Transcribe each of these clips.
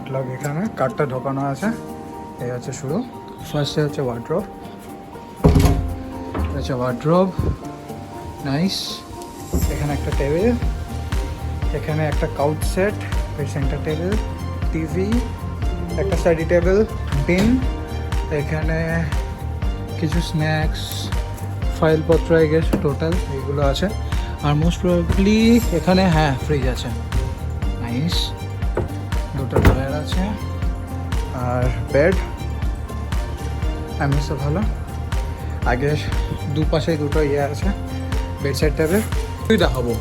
Catalogue এখানে কার্ডটা ঢোকানো আছে। এই হচ্ছে শুরু। ফার্স্টে হচ্ছে ওয়ার্ড্রোব, হচ্ছে ওয়ার্ড্রোব, নাইস। এখানে একটা টেবিল, এখানে একটা couch set, centre table, TV, একটা স্টাডি টেবিল, বিন, এখানে কিছু স্ন্যাক্স, ফাইলপত্র আই গেস টোটাল এইগুলো আছে। আর মোস্ট প্রবাবলি এখানে হ্যাঁ ফ্রিজ আছে, নাইস। দুটো ড্রয়ার আছে আর বেড, আমি তো ভালো। আগে দুপাশে দুটো ইয়ে আছে, বেডসাইড টেবিল। তুই দেখাবো,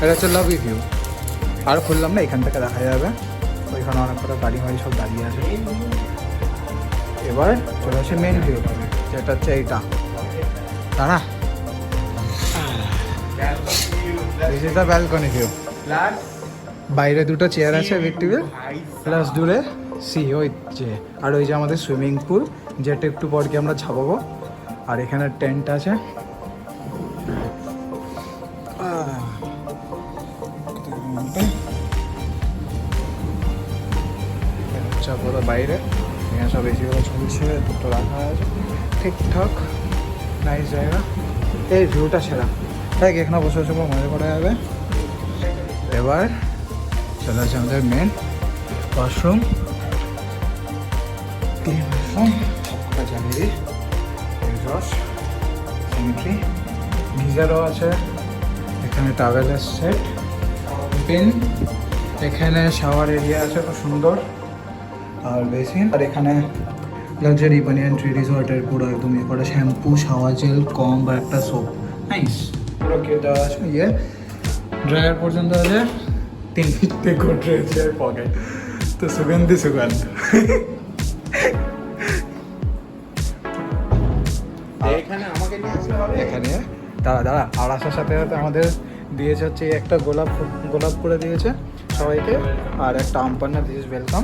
এটা হচ্ছে লবি ভিউ। আর খুললাম না, এখান থেকে দেখা যাবে। ওইখানে অনেক কটা গাড়ি মাড়ি সব দাঁড়িয়ে আছে। এবার চলে আসে মেন ভিউ, যেটা হচ্ছে এইটা। দাঁড়া, this is the balcony view. বাইরে দুটো চেয়ার আছে উইথ টেবিল, প্লাস দূরে সি ওই যে, আর ওই যে আমাদের সুইমিং পুল, যেটা একটু পর গিয়ে আমরা ঝাপাবো। আর এখানে টেন্ট আছে। পুরো বাইরে এখানে সব এসিগুলো চলছে, দুটো রাখা আছে ঠিকঠাক, নাইস জায়গা। এই ভিউটা সেরা, দেখ এখানে বসে বসে মজা করা যাবে। এবার চলে আসছে আমাদের মেন ওয়াশরুম, ক্লিন ওয়াশরুম, সবকটা জ্বালিয়ে এক্সস্ট, স্যানিটারি, গিজারও আছে। এখানে টাওয়েলের সেট, পেন, এখানে শাওয়ার এরিয়া আছে খুব সুন্দর, আর বেসিন। আর এখানে লাক্সারি বানিয়ান ট্রি রিসর্টের পুরো একদম ইয়ে করা শ্যাম্পু, শাওয়ার জেল, কম বা একটা সোপ, নাইস। পুরো কেউ দেওয়া আছে। ইয়ে ড্রায়ার পর্যন্ত আছে, 3 ফিট গোদরেজের পকেট, তো সুগন্ধি সুগন্ধ। এখানে আমাকে নিয়ে আসতে হবে। এখানে দাঁড়া দাঁড়া, আর আসার সাথে সাথে আমাদের দিয়েছে হচ্ছে একটা গোলাপ করে দিয়েছে সবাইকে, আর একটা আম পান্না, দিস ইজ ওয়েলকাম।